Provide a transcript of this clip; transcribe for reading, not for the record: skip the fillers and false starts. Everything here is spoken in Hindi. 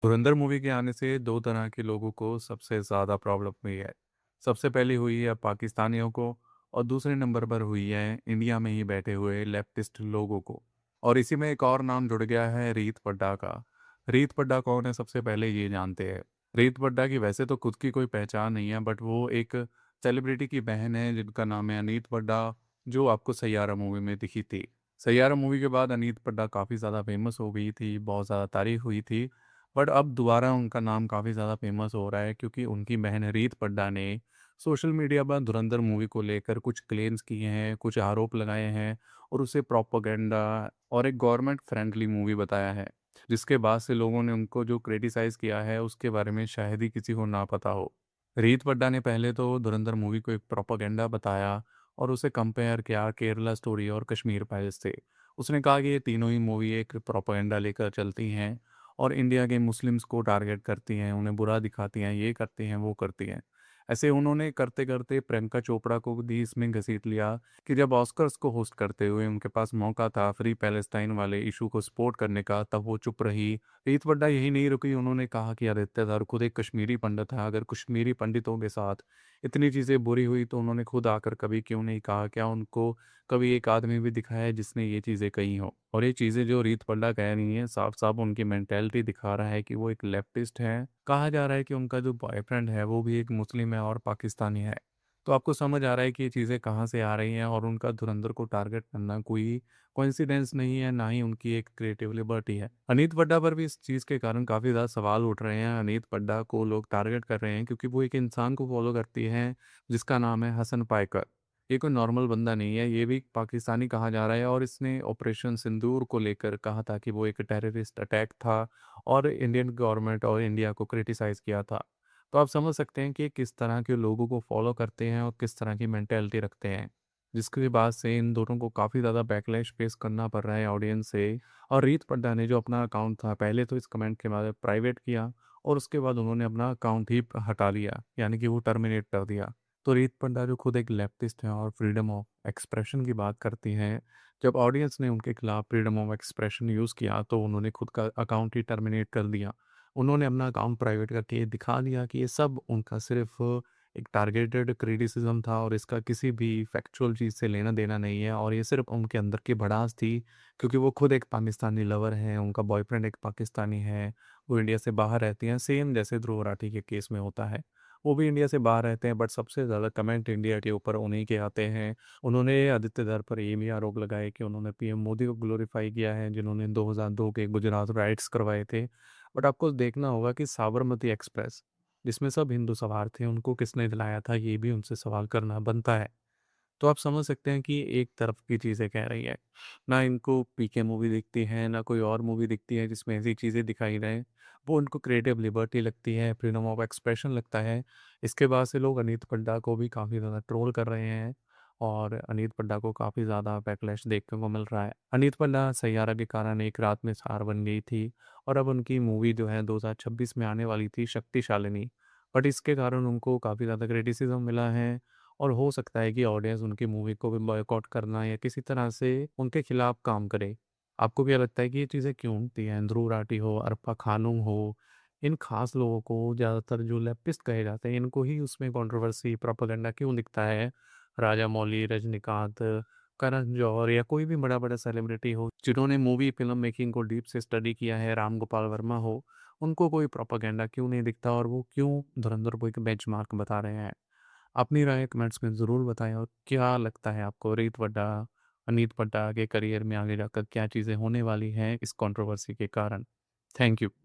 धुरंधर मूवी के आने से दो तरह के लोगों को सबसे ज़्यादा प्रॉब्लम हुई है। सबसे पहली हुई है पाकिस्तानियों को और दूसरे नंबर पर हुई है इंडिया में ही बैठे हुए लेफ्टिस्ट लोगों को। और इसी में एक और नाम जुड़ गया है रीत पड्डा का। रीत पड्डा कौन है सबसे पहले ये जानते हैं। रीत पड्डा की वैसे तो खुद की कोई पहचान नहीं है, बट वो एक सेलिब्रिटी की बहन है जिनका नाम है अनीत पड्डा, जो आपको सैयारा मूवी में दिखी थी। सैयारा मूवी के बाद अनीत पड्डा काफ़ी ज़्यादा फेमस हो गई थी, बहुत ज़्यादा तारीफ हुई थी। बट अब दोबारा उनका नाम काफ़ी ज़्यादा फेमस हो रहा है क्योंकि उनकी बहन रीत पड्डा ने सोशल मीडिया पर धुरंधर मूवी को लेकर कुछ क्लेम्स किए हैं, कुछ आरोप लगाए हैं और उसे प्रोपेगेंडा और एक गवर्नमेंट फ्रेंडली मूवी बताया है। जिसके बाद से लोगों ने उनको जो क्रिटिसाइज़ किया है उसके बारे में शायद ही किसी को ना पता हो। रीत पड्डा ने पहले तो धुरंधर मूवी को एक प्रोपेगेंडा बताया और उसे कंपेयर किया केरला स्टोरी और कश्मीर फाइल्स से। उसने कहा कि ये तीनों ही मूवी एक प्रोपेगेंडा लेकर चलती हैं और इंडिया के मुस्लिम्स को टारगेट करती हैं, उन्हें बुरा दिखाती हैं, ये करती हैं, वो करती हैं। ऐसे उन्होंने करते-करते प्रियंका चोपड़ा को भी इसमें घसीट लिया कि जब ऑस्कर्स को होस्ट करते हुए उनके पास मौका था फ्री पैलेस्टाइन वाले इशू को सपोर्ट करने का, तब वो चुप रही। रीत वड्डा यही नहीं रुकी, उन्होंने कहा कि आदित्य धर खुद एक कश्मीरी पंडित है, अगर कश्मीरी पंडितों के साथ इतनी चीज़ें बुरी हुई तो उन्होंने खुद आकर कभी क्यों नहीं कहा? क्या उनको कभी एक आदमी भी दिखाया है जिसने ये चीज़ें कही हों? और ये चीज़ें जो रीत पल्ला कह रही हैं, साफ-साफ उनकी मेंटालिटी दिखा रहा है कि वो एक लेफ्टिस्ट हैं। कहा जा रहा है कि उनका जो बॉयफ्रेंड है, वो भी एक मुस्लिम है और पाकिस्तानी है। तो आपको समझ आ रहा है कि ये चीज़ें कहाँ से आ रही हैं और उनका धुरंधर को टारगेट करना कोई कोइंसिडेंस नहीं है, ना ही उनकी एक क्रिएटिव लिबर्टी है। अनीत पड्डा पर भी इस चीज़ के कारण काफ़ी ज़्यादा सवाल उठ रहे हैं। अनीत पड्डा को लोग टारगेट कर रहे हैं क्योंकि वो एक इंसान को फ़ॉलो करती हैं, जिसका नाम है हसन पाइकर। ये कोई नॉर्मल बंदा नहीं है, ये भी पाकिस्तानी कहा जा रहा है और इसने ऑपरेशन सिंदूर को लेकर कहा था कि वो एक टेररिस्ट अटैक था और इंडियन गवर्नमेंट और इंडिया को क्रिटिसाइज़ किया था। तो आप समझ सकते हैं कि किस तरह के लोगों को फॉलो करते हैं और किस तरह की मेंटालिटी रखते हैं। जिसके बाद से इन दोनों को काफ़ी ज़्यादा बैकलैश फेस करना पड़ रहा है ऑडियंस से। और रीत पड्डा ने जो अपना अकाउंट था, पहले तो इस कमेंट के बाद प्राइवेट किया और उसके बाद उन्होंने अपना अकाउंट ही हटा लिया, यानी कि वो टर्मिनेट कर दिया। तो रीत पंडा जो खुद एक लेफ्टिस्ट हैं और फ्रीडम ऑफ एक्सप्रेशन की बात करती हैं, जब ऑडियंस ने उनके खिलाफ फ्रीडम ऑफ एक्सप्रेशन यूज़ किया तो उन्होंने खुद का अकाउंट ही टर्मिनेट कर दिया। उन्होंने अपना अकाउंट प्राइवेट करके ये दिखा दिया कि ये सब उनका सिर्फ़ एक टारगेटेड क्रिटिसिज़्म था और इसका किसी भी फैक्चुअल चीज़ से लेना-देना नहीं है और ये सिर्फ़ उनके अंदर की भड़ास थी, क्योंकि वो खुद एक पाकिस्तानी लवर हैं, उनका बॉयफ्रेंड एक पाकिस्तानी है, वो इंडिया से बाहर रहती हैं, सेम जैसे ध्रुव राठी के केस में होता है। वो भी इंडिया से बाहर रहते हैं, बट सबसे ज़्यादा कमेंट इंडिया के ऊपर उन्हीं के आते हैं। उन्होंने आदित्य धर पर ये भी आरोप लगाए कि उन्होंने पीएम मोदी को ग्लोरीफाई किया है, जिन्होंने 2002 के गुजरात राइट्स करवाए थे। बट आपको देखना होगा कि साबरमती एक्सप्रेस, जिसमें सब हिंदू सवार थे, उनको किसने दिलाया था, ये भी उनसे सवाल करना बनता है। तो आप समझ सकते हैं कि एक तरफ की चीज़ें कह रही है। ना इनको पीके मूवी दिखती है, ना कोई और मूवी दिखती है जिसमें ऐसी चीज़ें दिखाई जाएँ। वो उनको क्रिएटिव लिबर्टी लगती है, फ्रीडम ऑफ एक्सप्रेशन लगता है। इसके बाद से लोग अनीत पड्डा को भी काफ़ी ज़्यादा ट्रोल कर रहे हैं और अनीत पड्डा को काफ़ी ज़्यादा बैकलैश देखने को मिल रहा है। अनीत पड्डा सैयारा के कारण एक रात में स्टार बन गई थी और अब उनकी मूवी जो है 2026 में आने वाली थी शक्तिशालिनी। बट इसके कारण उनको काफ़ी ज़्यादा क्रिटिसिज़्म मिला है और हो सकता है कि ऑडियंस उनकी मूवी को भी बॉयकॉट करना या किसी तरह से उनके खिलाफ काम करे। आपको क्या लगता है कि ये चीज़ें क्यों होती हैं? ध्रुव राठी हो, अरफा खानूम हो, इन खास लोगों को ज़्यादातर जो लेफ्टिस्ट कहे जाते हैं, इनको ही उसमें कंट्रोवर्सी, प्रोपेगेंडा क्यों दिखता है? राजामौली, रजनीकांत, करण जौहर या कोई भी बड़ा-बड़ा सेलिब्रिटी हो, जिन्होंने मूवी फ़िल्म मेकिंग को डीप से स्टडी किया है, राम गोपाल वर्मा हो, उनको कोई प्रोपेगेंडा क्यों नहीं दिखता और वो क्यों धुरंधर को एक बेंचमार्क बता रहे हैं? अपनी राय कमेंट्स में ज़रूर बताएँ और क्या लगता है आपको रीत वड्डा, अनीत पड्डा के करियर में आगे जाकर क्या चीज़ें होने वाली हैं इस कंट्रोवर्सी के कारण? Thank you.